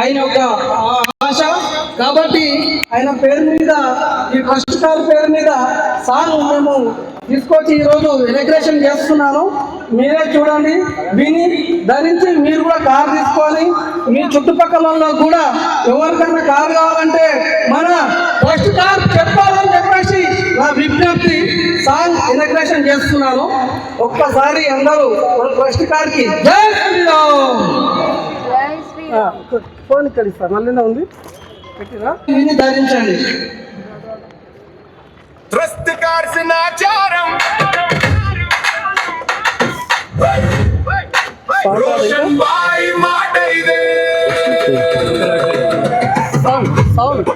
ఆయన యొక్క ఆశ. కాబట్టి ఆయన పేరు మీద, ఈ ట్రస్ట్ కార్ పేరు మీద సాంగ్ మేము తీసుకొచ్చి ఈరోజు ఇనాగ్రేషన్ చేస్తున్నాను. మీరే చూడండి, విని ధరించి మీరు కూడా కార్ తీసుకోవాలి. మీ చుట్టుపక్కల కూడా ఎవరికైనా కార్ కావాలంటే మన ట్రస్ట్ కార్ చెప్పాలని చెప్పేసి నా విజ్ఞప్తి. సాంగ్ ఇనాగ్రేషన్ చేస్తున్నాను. ఒక్కసారి అందరూ మన ట్రస్ట్ కార్కి జై శ్రీరామ్. ఫోన్ ఇక్కడ ఇస్తారు, మళ్ళీ ఉంది పెట్టిరా, విని ధరించండి. ట్రస్ట్ కార్ సమాచారం రోషన్ బాయ్ మాట ఇదే. Sound sound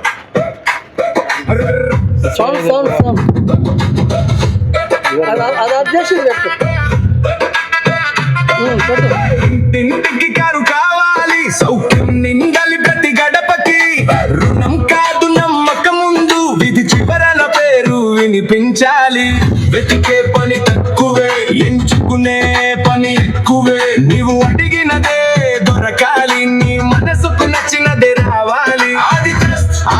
sound sound sound అది అడ్జస్ట్ ఇంటింటికి కారు కావాలి, సౌఖ్యం నిండాలి ప్రతి గడపకి. రుణం కాదు నమ్మకం ముందు, విధి చివరల పేరు వినిపించాలి. వెతికే పని తక్కువే, ఎంచుకునే పని ఎక్కువే. నీవు అడిగినదే దొరకాలి, నీ మనసుకు నచ్చినదే రావాలి. అది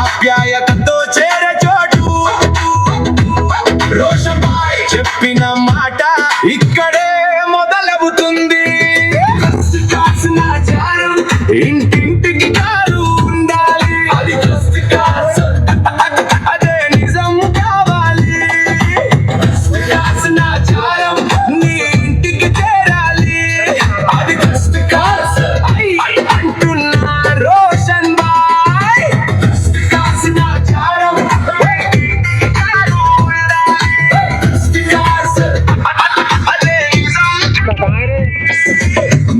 ఆప్యాయతతో చేరే చోటు. రోషన్ బాయ్ చెప్పిన మాట ఇక్కడే మొదలవుతుంది. ఇంటింటికి కారు ఉండాలి, అది అదే నిజం కావాలి. ఆచారం నీ ఇంటికి చేరాలి, అది అంటున్నా రోషన్ బాయ్. ఆచారం అదే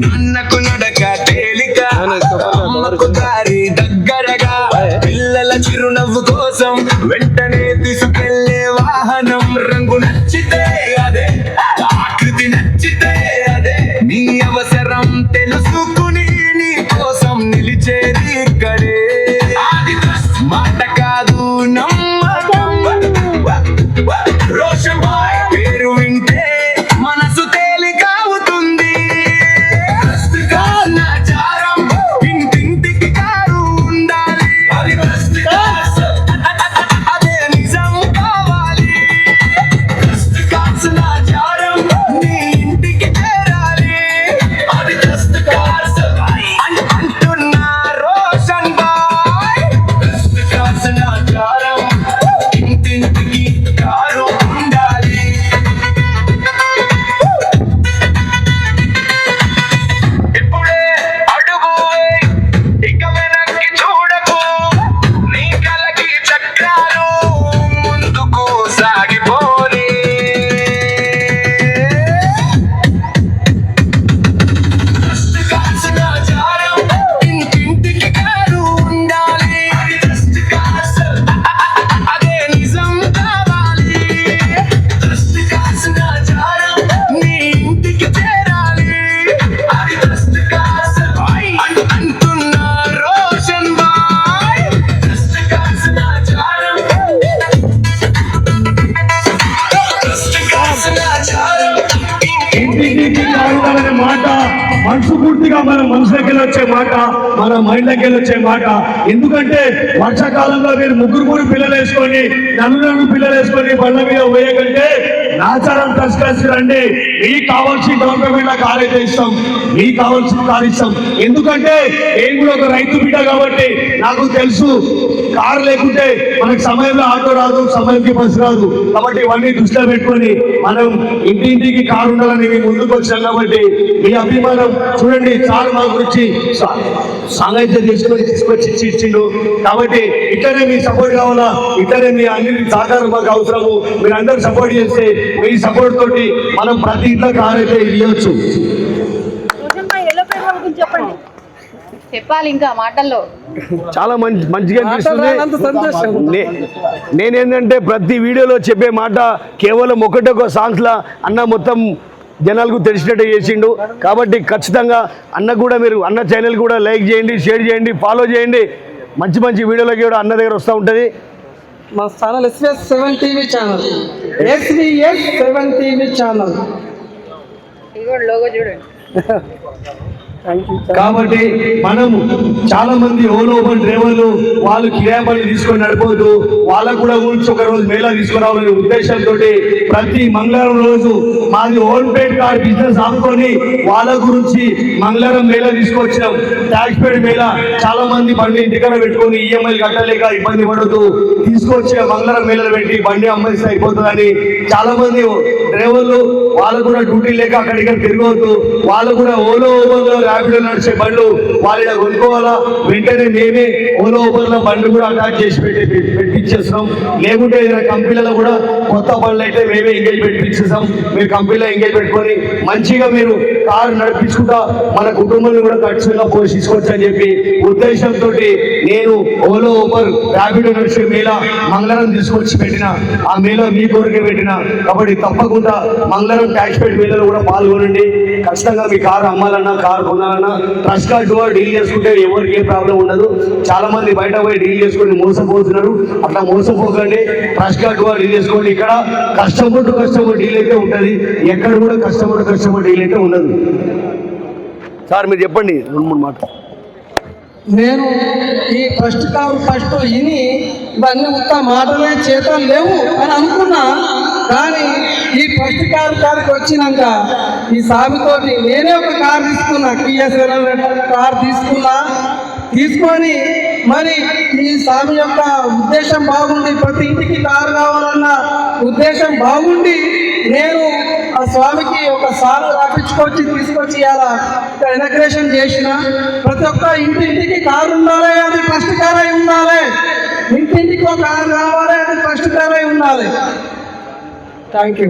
నాన్నకు నడక తేలిక, అమ్మకు దారి దగ్గరగా. పిల్లల చిరునవ్వు కోసం వెంటనే తీసుకెళ్లే వాహనం. రంగు నచ్చితే అదే, ఆకృతి నచ్చితే అదే. నీ అవసరం తెలుసుకుని నీ కోసం నిలిచేది ఇక్కడే. మాట కాదు నమ్మకం. రోషన్ బాయ్ పేరు వింటే మనసు తేలిక అవుతుంది. ఆచారం ఇంటింటికి కారు ఉండాలి, అదే నిజం కావాలి. ఆచారం నీ ఇంటికి చేరాలి, అది అంటున్నా రోషన్ బాయ్. ఆచారం ఇంటింటికి కారు ఉండాలి. ఇప్పుడే అడుగు వేయ్, ఇక వెనక్కి చూడకు. నీ కలకి చక్రాలు ముందుకు సాగిపోని. ఆచారం ఇంటింటికి కారు ఉండాలి, అదే నిజం కావాలి. ఆచారం నీ ఇంటికి చేరాలి, అది అంటున్నా రోషన్ బాయ్. ఆచారం ఇంటింటికి కారుండాలనే మాట మనస్ఫూర్తిగా మన మనసులోకి వచ్చే మాట, మన మైండ్లోకి వచ్చే మాట. ఎందుకంటే వర్షాకాలంలో మీరు ముగ్గురు పిల్లలు వేసుకొని, నలుగురు పిల్లలు వేసుకొని బండ్ల మీద పోయకంటే నాచారం కలిసి రండి. మీకు కావాల్సిన డౌన్ పేమెంట్ కార్ అయితే ఇస్తాం, మీకు కావాల్సిన కార్ ఇస్తాం. ఎందుకంటే నేను కూడా ఒక రైతు బిడ్డ కాబట్టి నాకు తెలుసు, కారు లేకుంటే మనకు సమయంలో ఆటో రాదు, సమయంకి బస్సు రాదు. కాబట్టి ఇవన్నీ దృష్టిలో పెట్టుకొని మనం ఇంటింటికి కారు ఉండాలని మీ ముందుకు వచ్చాం. కాబట్టి మీ అభిమానం చూడండి, చాలా మా గురించి సాంగ్ అయితే తీసుకొచ్చి ఇచ్చిండు. కాబట్టి ఇట్లనే మీ సపోర్ట్ కావాలా, ఇట్లనే మీ అన్ని సహకారం మాకు అవసరము. మీరు అందరూ సపోర్ట్ చేస్తే మీ సపోర్ట్ తోటి మనం ప్రతి ఇంట్లో కార్ అయితే ఇవ్వచ్చు. చెప్పాలి ఇంకా మాటల్లో. చాలా మంచిగా అనిపిస్తుంది. నేనేంటంటే ప్రతి వీడియోలో చెప్పే మాట కేవలం ఒకటొక సాంగ్స్లా అన్న మొత్తం జనాలకు తెలిసినట్టు చేసిండు. కాబట్టి ఖచ్చితంగా అన్న కూడా, మీరు అన్న ఛానల్ కూడా లైక్ చేయండి, షేర్ చేయండి, ఫాలో చేయండి. మంచి మంచి వీడియోలకి కూడా అన్న దగ్గర వస్తూ ఉంటుంది. మా channel SVS7 TV channel, SVS7 TV channel. Logo చూడండి. కాబట్టి మనం చాలా మంది ఓలో ఓపెన్ డ్రైవర్లు వాళ్ళు కిరాయి బండ్లు తీసుకొని నడపవద్దు, వాళ్ళకు కూడా గురించి ఒక రోజు మేళా తీసుకురావాలనే ఉద్దేశంతో ప్రతి మంగళవారం రోజు మాది ఓన్ పేడ్ కార్ బిజినెస్ ఆపుకొని వాళ్ళ గురించి మంగళవారం మేళా తీసుకొచ్చినాం. ట్యాక్స్ పేడ్ మేళా చాలా మంది బండి ఇంటికడ పెట్టుకొని ఈఎంఐలు కట్టలేక ఇబ్బంది పడుతూ తీసుకొచ్చి మంగళవారం మేళలు పెట్టి బండి అమ్మేస్తే అయిపోతుందని చాలా మంది డ్రైవర్లు వాళ్ళు కూడా డ్యూటీ లేక అక్కడిక్కడ తిరగవద్దు, వాళ్ళు కూడా ఓలో ఓబర్లో ర్యాపిడో నడిచే బండ్లు వాళ్ళ కొనుక్కోవాలా. వెంటనే మేమే ఓలో ఓబర్లో బండ్లు కూడా అటాచ్ చేసి పెట్టించేస్తున్నాం. లేకుంటే ఏదైనా కంపెనీలలో కూడా కొత్త బండ్లు అయితే మేమే ఎంగేజ్ పెట్టించేస్తాం. మీరు కంపెనీలో ఎంగేజ్ పెట్టుకొని మంచిగా మీరు కారు నడిపించుకుంటా మన కుటుంబాన్ని కూడా ఖచ్చితంగా పోషించుకోవచ్చు అని చెప్పి ఉద్దేశంతో నేను ఓలో ఓబర్ ర్యాపిడో నడిచే మేళా మంగళవారం తీసుకొచ్చి పెట్టిన. ఆ మేళా మీ కోరికే పెట్టిన. కాబట్టి తప్పకుండా మంగళవారం ట్యాక్స్ పేడ్ మేళలో కూడా పాల్గొనండి. ఖచ్చితంగా మీ కారు అమ్మాలన్నా కారు కొనాలన్నా ట్రస్ట్ కార్డు ద్వారా డీల్ చేసుకుంటే ఎవరికి ఏ ప్రాబ్లం ఉండదు. చాలా మంది బయట పోయి డీల్ చేసుకొని మోసపోతున్నారు. అట్లా మోసపోకండి, ట్రస్ట్ కార్డు ద్వారా డీల్ చేసుకోండి. ఇక్కడ కస్టమర్ టు కస్టమర్ డీల్ అయితే ఉంటుంది, ఎక్కడ కూడా కస్టమర్ టు కస్టమర్ డీల్ అయితే ఉండదు. సార్ మీరు చెప్పండి 2-3 మాటలు. నేను ఈ ఫస్ట్ విని ఇవన్నీ ఉత్త మాటలే చేతలు లేవు అని అనుకున్నా. కానీ ఈ ఫస్ట్ కారుకి వచ్చినాక ఈ స్వామితోటి నేనే ఒక కారు తీసుకున్నా, కియా కారు తీసుకొని మరి ఈ స్వామి యొక్క ఉద్దేశం బాగుండి ప్రతి ఇంటికి కారు కావాలన్న ఉద్దేశం బాగుండి నేను ఆ స్వామికి ఒక సారు తీసుకొచ్చి ఇలా ఇనాగ్రేషన్ చేసిన. ప్రతి ఒక్క ఇంటింటికి కారు ఉండాలి, అది ఫస్ట్ కార్ అయి ఉండాలి. ఇంటింటికి ఒక కారు కావాలి, అది ఫస్ట్ కార్ అయి ఉండాలి. Thank you.